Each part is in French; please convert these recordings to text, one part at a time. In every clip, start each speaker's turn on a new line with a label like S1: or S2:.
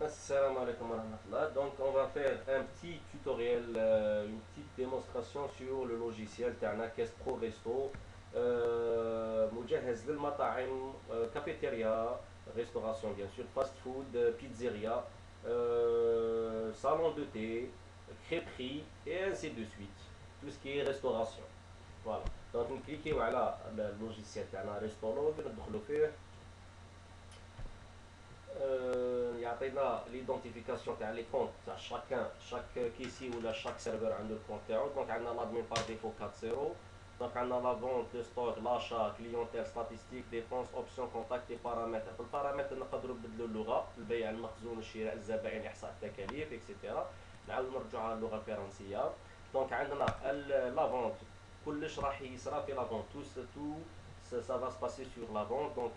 S1: Assalamu alaikum wa rahmatullah. Donc on va faire un petit tutoriel, une petite démonstration sur le logiciel تاعنا كاس برو ريستو مجهز للمطاعم كافيتيريا ريستوراسيون bien sûr fast food pizzeria salon de thé crêperie et ainsi de suite tout ce qui est restauration voilà donc نكليكيو على اللوجيسيال تاعنا ريستولوج ندخلو فيه يعطينا ليدونتيفيكاسيون تاع لي كونت تاع شاك كيسي ولا شاك سيرفر عنده الكونت تاعو دونك عندنا لادمين بار ديفو 4 دونك عندنا لا فونت ستوك لاشا كليونتيل ستاتيستيك ديفونس اوبسيون كونتاكت لي بارامتر في البارامتر نقدروا نبدلوا اللغه البيع المخزون الشراء الزبائن احصاء التكاليف اكسيتيرا نعاود نرجعوها للغه الفرنسيه دونك عندنا لا فونت كلش راح يصرى في لا فونت تو ça va se passer sur la vente donc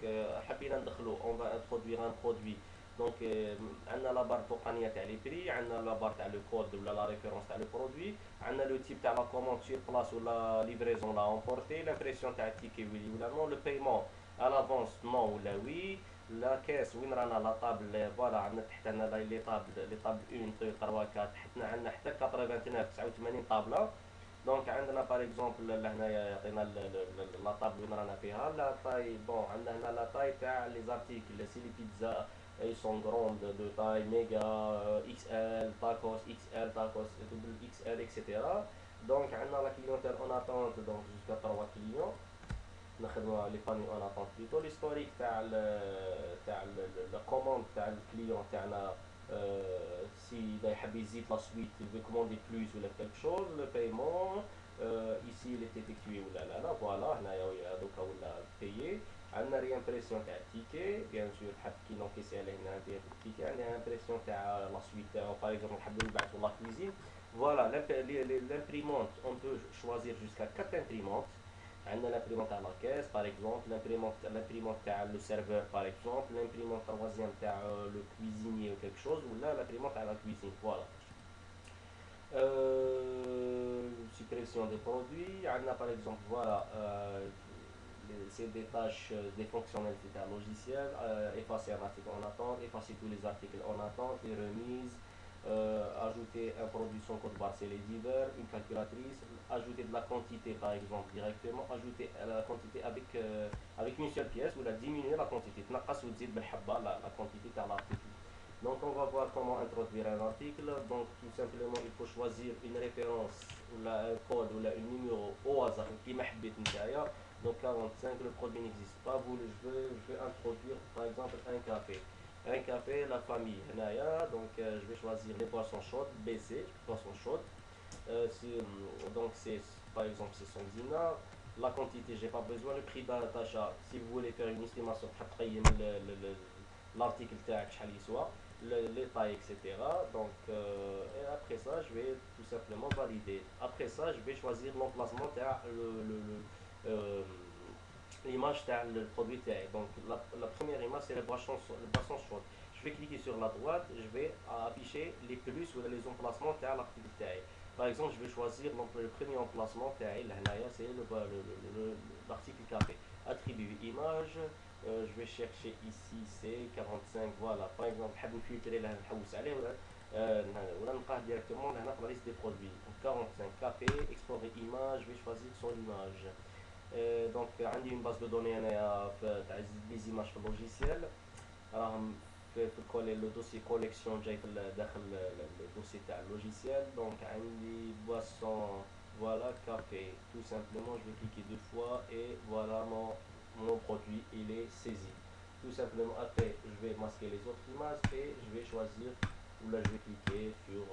S1: حبينا ندخلو on va introduire un produit donc عندنا لا بار الفوقانيه تاع لي بري عندنا لا بار تاع لو كود ولا لا ريفيرونس تاع لو برودوي عندنا لو تيب تاع لا كوموند سور بلاس ولا ليفريزون لا امبورتي لامبريسيون تاع التيكي ويلي ولا نو لو بايمون ا لافونس نو ولا وي لا كاس وين رانا لا طابل فوالا عندنا تحت عندنا لي طابل 1 2 3 4 تحتنا عندنا حتى 89 89 طابله دونك عندنا باغ اكزومبل لهنايا يعطينا لا طابل وين رانا فيها لا طاي بون عندنا هنا لا طاي تاع لي زارتيكل سي لي بيتزا ils sont grands de taille méga, XL, tacos, XL, tacos, double XL, etc. Donc, on a la clientèle en attente donc jusqu'à 3 clients. نخدموا لي باني اون اتونت بليتو ليستوريك تاع لا كوموند تاع الكليون تاعنا سي دا يحب يزيد لا سويت يكوموندي بلوس ولا كالك شوز لو بايمون ايسي لي تيفيكتوي ولا لا فوالا هنايا دوكا ولا بايي عندنا ريامبريسيون تاع التيكي بيان سور حاب كي نونكيسي عليه هنا ندير التيكي عندنا امبريسيون تاع لا سويت تاعو باغ اكزومبل نحبو نبعثو لا كويزين فوالا لامبريمونت اون بو شوازير جوسكا 4 امبريمونت عندنا لامبريمون تاع لا كاس باغ اكزومبل لامبريمون تاع لو سيرفور باغ اكزومبل لامبريمون تروازيام تاع لو كويزيني و كيلك شوز ولا لامبريمون تاع لا كويزين فوالا suppression des produits عندنا باغ اكزومبل فوالا c'est des tâches, des fonctionnalités d'un logiciel, effacer un article en attente, effacer tous les articles en attente, les remises, ajouter un produit sans code barre, c'est les divers, une calculatrice, ajouter de la quantité par exemple directement, ajouter la quantité avec une seule pièce ou la diminuer la quantité, la quantité de l'article. Donc on va voir comment introduire un article. Donc tout simplement il faut choisir une référence ou un code ou un numéro au hasard qui m'a habité. Donc 45, le produit n'existe pas. Je vais introduire par exemple un café. Un café, la famille. Donc je vais choisir les boissons chaudes, BC, boissons chaudes. Donc c'est par exemple c'est 100 dinars. La quantité, j'ai pas besoin. Le prix d'achat, si vous voulez faire une estimation, l'article تاعك شحال يسوى les tailles etc. Donc et après ça je vais tout simplement valider. Après ça je vais choisir l'emplacement تاع l'image تاع le produit تاعي. Donc la première image c'est les boissons chaudes. Je vais cliquer sur la droite, je vais afficher les plus ou les emplacements تاع l'article تاعي. Par exemple, je vais choisir donc, le premier emplacement تاعي لهنايا c'est l'article café. Attribuer image, je vais chercher ici c'est 45 voilà. Par exemple, حاب نفلتري له نحوس عليه ولا نلقاه directement لهنا في la liste des produits. Donc 45 café, explorer image, je vais choisir son image. Donc عندي une base de données هنايا تاع les images في اللوجيسيال راهم في لو دوسي كوليكسيون جاي في داخل الدوسي تاع اللوجيسيال دونك عندي بواسون voilà café tout simplement je vais cliquer deux fois et voilà mon produit il est saisi tout simplement après je vais masquer les autres images et je vais choisir ou là je vais cliquer sur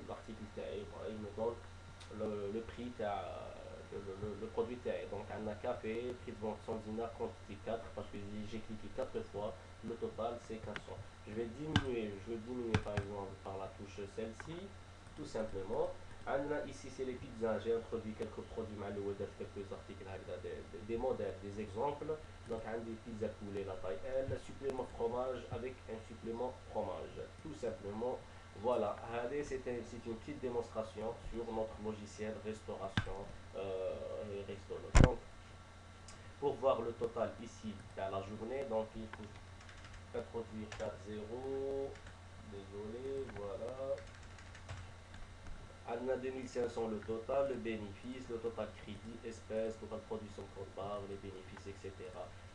S1: l'article تاعي il me donne le prix تاع le produit تاعي donc عندنا café prix de vente 100 dinars quantité 4 parce que j'ai cliqué 4 fois le total c'est 400. Je vais diminuer par exemple par la touche celle-ci, tout simplement. Ici c'est les pizzas, j'ai introduit quelques produits quelques articles, des modèles, des exemples. Donc des pizzas poulet la taille L, supplément fromage avec un supplément fromage, tout simplement. Voilà, c'est une petite démonstration sur notre logiciel restauration Restolo. Donc, pour voir le total ici à la journée, donc il faut introduire 4 0 a 2500 le total, le bénéfice, le total crédit, espèce, total production code barre, les bénéfices, etc.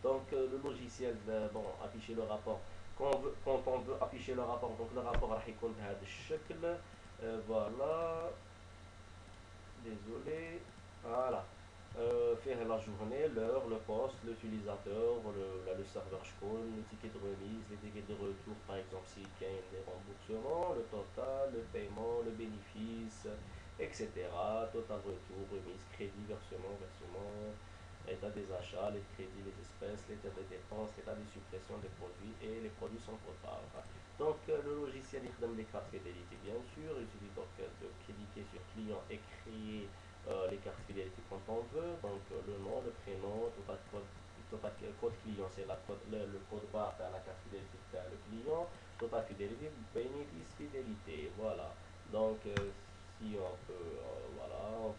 S1: Donc le logiciel, bon, afficher le rapport. Quand on veut afficher le rapport, donc le rapport راح يكون بهذا الشكل. Voilà, désolé, voilà. Faire la journée, l'heure, le poste, l'utilisateur, le serveur شكون, le ticket de remise, les tickets de retour, par exemple s'il y a des remboursements, le total, le paiement, le bénéfice, etc. Total retour, remise, crédit, versement, l'état des achats, les crédits, les espèces, l'état des dépenses, l'état des suppressions des produits et les produits sans code barre. Donc le logiciel il donne des cartes fidélité bien sûr, il suffit donc de cliquer sur client et créer les cartes fidélité quand on veut, donc le nom, le prénom, total code client c'est le code barre de la carte fidélité de le client, total fidélité, bénéfice fidélité, voilà. Donc si on peut, voilà, on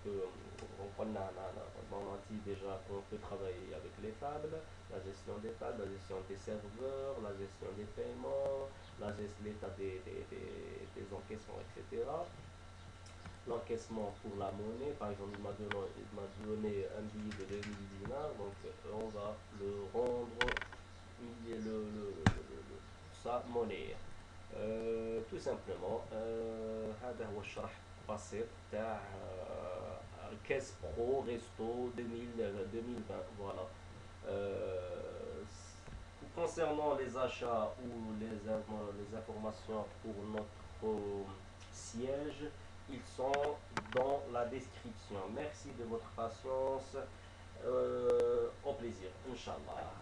S1: a dit déjà qu'on peut travailler avec les tables, la gestion des tables, la gestion des serveurs, la gestion des paiements, l'état des encaissements, etc. L'encaissement pour la monnaie, par exemple, il m'a donné un billet de 2000 dinars, donc on va le rendre sa monnaie. Tout simplement هذا هو الشرح البسيط تاع كاس برو ريستو 2020 voilà. Concernant les achats ou les informations pour notre siège, ils sont dans la description. Merci de votre patience. Au plaisir, Inch'Allah.